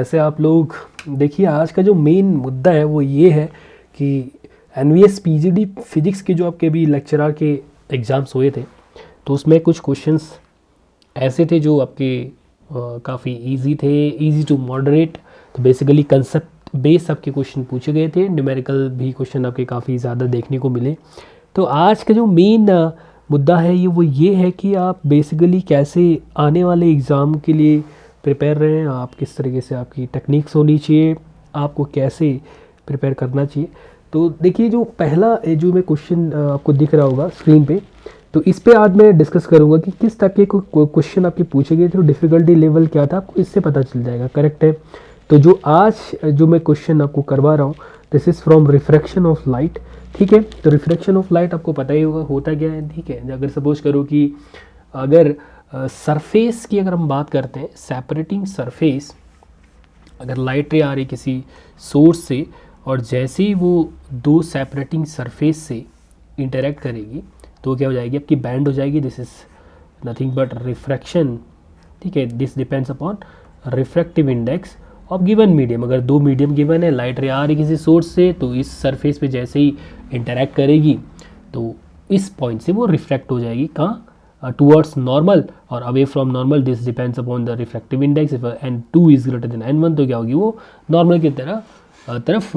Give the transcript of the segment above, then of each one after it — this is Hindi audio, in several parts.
वैसे आप लोग देखिए, आज का जो मेन मुद्दा है वो ये है कि एनवीएस पीजीडी फिजिक्स के जो आपके अभी लेक्चरर के एग्ज़ाम्स हुए थे, तो उसमें कुछ क्वेश्चंस ऐसे थे जो आपके काफ़ी इजी थे, इजी टू मॉडरेट। तो बेसिकली कंसेप्ट बेस आपके क्वेश्चन पूछे गए थे, न्यूमेरिकल भी क्वेश्चन आपके काफ़ी ज़्यादा देखने को मिले। तो आज का जो मेन मुद्दा है ये है कि आप बेसिकली कैसे आने वाले एग्ज़ाम के लिए प्रिपेयर रहें, आप किस तरीके से आपकी टेक्निक्स होनी चाहिए, आपको कैसे प्रिपेयर करना चाहिए। तो देखिए, जो पहला जो मैं क्वेश्चन आपको दिख रहा होगा स्क्रीन पे, तो इस पे आज मैं डिस्कस करूंगा कि किस तरह के क्वेश्चन आपके पूछे गए थे, तो डिफ़िकल्टी लेवल क्या था आपको इससे पता चल जाएगा। करेक्ट है। तो जो आज जो मैं क्वेश्चन आपको करवा रहा हूँ, this is from refraction of light. ठीक है। तो रिफ्रैक्शन ऑफ लाइट आपको पता ही होगा होता क्या है। ठीक है। अगर सपोज करो कि अगर सरफेस की अगर हम बात करते हैं, सेपरेटिंग सरफेस, अगर लाइट रे आ रही किसी सोर्स से और जैसे ही वो दो सेपरेटिंग सरफेस से इंटरेक्ट करेगी तो क्या हो जाएगी, आपकी बैंड हो जाएगी। This is nothing but refraction. ठीक है। This depends upon refractive index of given medium. अगर दो मीडियम गिवन है, लाइट रे आ रही किसी सोर्स से, तो इस सरफेस पे जैसे ही इंटरेक्ट करेगी तो इस पॉइंट से वो रिफ्रैक्ट हो जाएगी कहाँ, टूवर्ड्स नॉर्मल और away from normal. This depends upon the refractive index. If n2 is greater than n1 तो क्या होगी, वो नॉर्मल की तरफ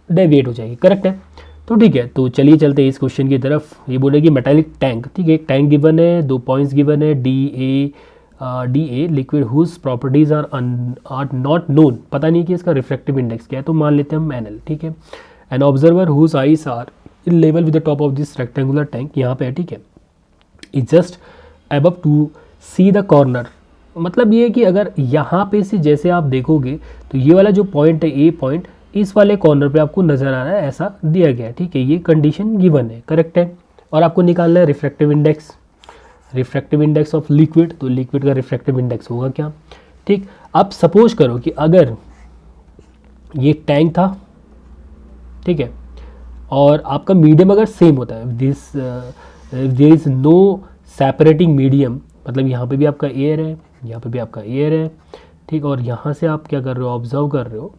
डेविएट हो जाएगी। करेक्ट है। तो ठीक है, तो चलिए चलते हैं इस क्वेश्चन की तरफ। ये बोलेगी मेटालिक टैंक। ठीक है, एक टैंक गिवन है, दो पॉइंट्स गिवन है, D a liquid whose properties are not known. पता नहीं कि इसका रिफ्रैक्टिव इंडेक्स क्या है, तो मान लेते हैं हम NL। ठीक है। An observer whose eyes are in level with the top of this rectangular tank, यहाँ पे है। ठीक है। Is just above to see the corner. मतलब ये है कि अगर यहाँ पे से जैसे आप देखोगे तो ये वाला जो पॉइंट है, ए पॉइंट, इस वाले कॉर्नर पे आपको नज़र आ रहा है, ऐसा दिया गया है। ठीक है, ये कंडीशन गिवन है। करेक्ट है। और आपको निकालना है refractive index, refractive index of liquid. तो लिक्विड का रिफ्रैक्टिव इंडेक्स होगा क्या। ठीक। अब सपोज करो कि अगर ये टैंक था, ठीक है, और आपका मीडियम अगर सेम होता है, this there is no separating medium, मतलब यहाँ पे भी आपका एयर है, यहाँ पे भी आपका एयर है। ठीक। और यहाँ से आप क्या कर रहे हो, ऑब्जर्व कर रहे हो।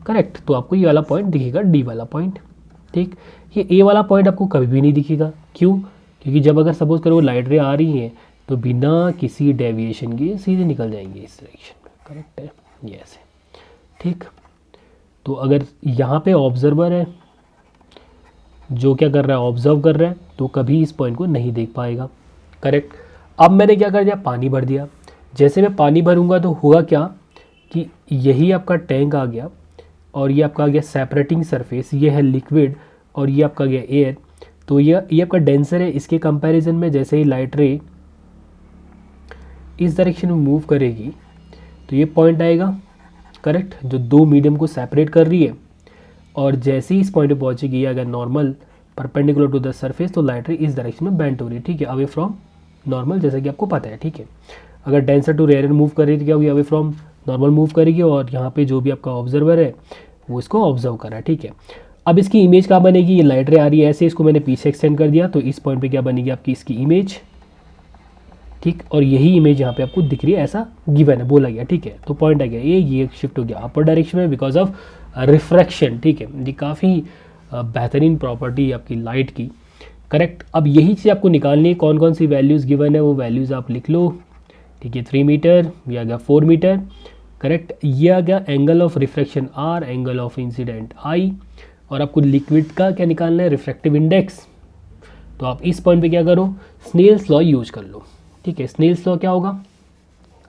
करेक्ट। तो आपको ये वाला पॉइंट दिखेगा, डी वाला पॉइंट। ठीक। ये ए वाला पॉइंट आपको कभी भी नहीं दिखेगा। क्यों? क्योंकि जब अगर सपोज करो लाइट रे आ रही है तो बिना किसी डेविएशन के सीधे निकल जाएंगे इस डायरेक्शन में। करेक्ट है, ये ऐसे। ठीक। तो अगर यहाँ पे ऑब्जर्वर है जो क्या कर रहा है, ऑब्जर्व कर रहा है, तो कभी इस पॉइंट को नहीं देख पाएगा। करेक्ट। अब मैंने क्या कर दिया, पानी भर दिया। जैसे मैं पानी भरूंगा तो होगा क्या कि यही आपका टैंक आ गया और ये आपका आ गया सेपरेटिंग सरफेस, ये है लिक्विड और ये आपका गया एयर। तो ये आपका डेंसर है। इसके कंपैरिजन में जैसे ही लाइट रे इस डायरेक्शन में मूव करेगी तो ये पॉइंट आएगा। करेक्ट, जो दो मीडियम को सेपरेट कर रही है। और जैसे ही इस पॉइंट पे पहुंचेगी अगर normal perpendicular to the surface, तो लाइट रे इस डायरेक्शन में बेंट हो रही है। ठीक है, अवे फ्रॉम नॉर्मल, जैसा कि आपको पता है। ठीक है। अगर डेंसर टू रेयर मूव कर रही थी, क्या होगी, अवे फ्रॉम नॉर्मल मूव करेगी और यहाँ पे जो भी आपका ऑब्जर्वर है वो इसको ऑब्जर्व कर रहा है। ठीक है। अब इसकी इमेज कहाँ बनेगी, ये लाइट रे आ रही है ऐसे, इसको मैंने पीछे एक्सटेंड कर दिया, तो इस पॉइंट पे क्या बनेगी आपकी इसकी इमेज। ठीक। और यही इमेज यहाँ पे आपको दिख रही है, ऐसा गिवन है, बोला गया। ठीक है। तो पॉइंट आ गया ये शिफ्ट हो गया अपर डायरेक्शन में बिकॉज ऑफ रिफ्रैक्शन। ठीक है, ये काफ़ी बेहतरीन प्रॉपर्टी आपकी लाइट की। करेक्ट। अब यही चीज़ आपको निकालनी है, कौन कौन सी वैल्यूज़ गिवन है वो वैल्यूज़ आप लिख लो। ठीक है, 3 मीटर, ये आ गया 4 मीटर। करेक्ट। ये आ गया angle of refraction R, angle of incident I, और आपको लिक्विड का क्या निकालना है, रिफ्रैक्टिव इंडेक्स। तो आप इस पॉइंट पे क्या करो, स्नेल्स लॉ यूज कर लो। ठीक है। स्नेल्स लॉ क्या होगा,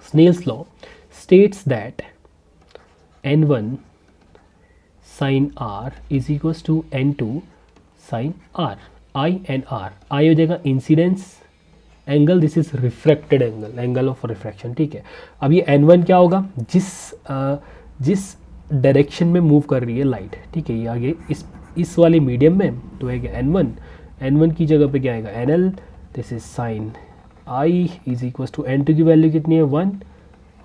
Snell's law states that n1 sine R is equals to n2 sine R। I and R, I हो जाएगा incidence angle, this is refracted angle, angle of refraction. ठीक है। अब ये n1 क्या होगा, जिस डायरेक्शन में मूव कर रही है लाइट। ठीक है, ये आगे इस वाले मीडियम में, तो है क्या n1 की जगह पे क्या आएगा NL। This is sine I is equal to n2 की वैल्यू कितनी है 1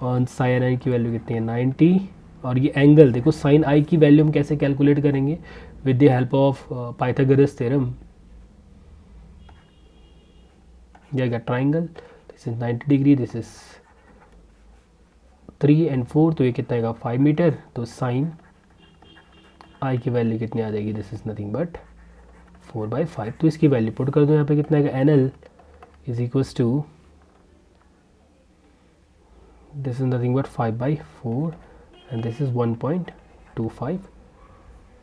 और साइन I की वैल्यू कितनी है 90। और ये एंगल देखो, साइन I की वैल्यू हम कैसे कैलकुलेट करेंगे, with the help of Pythagoras theorem. ये क्या triangle, this is 90 degree, this is 3 and 4, तो ये कितना आएगा 5 मीटर। तो साइन आई की वैल्यू कितनी आ जाएगी, दिस इज़ नथिंग बट 4/5। तो इसकी वैल्यू पुट कर दो यहाँ पे, कितना आएगा NL is equals to, this is nothing but 5/4 and this is 1.25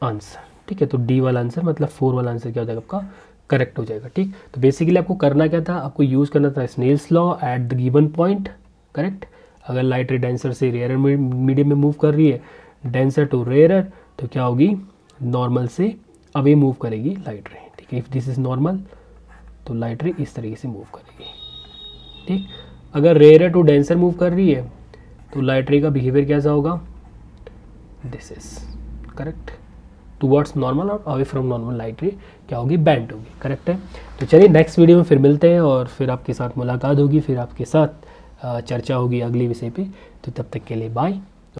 answer. ठीक है, तो डी वाला आंसर मतलब 4 वाला आंसर क्या हो जाएगा आपका, करेक्ट हो जाएगा। ठीक, तो बेसिकली आपको करना क्या था, आपको यूज़ करना था Snell's law at the given point. Correct, अगर लाइट रे डेंसर से रेयर मीडियम में मूव कर रही है, डेंसर टू रेयर, तो क्या होगी, नॉर्मल से अवे मूव करेगी लाइट रे। ठीक है, इफ़ दिस इज़ नॉर्मल तो लाइट रे इस तरीके से मूव करेगी। ठीक, अगर रेयर टू डेंसर मूव कर रही है तो लाइट रे का बिहेवियर कैसा होगा, this is correct, towards normal और away from normal light ray क्या होगी, बैंड होगी। करेक्ट है। तो चलिए नेक्स्ट वीडियो में फिर मिलते हैं और फिर आपके साथ मुलाकात होगी, फिर आपके साथ चर्चा होगी अगले विषय पे। तो तब तक के लिए बाय।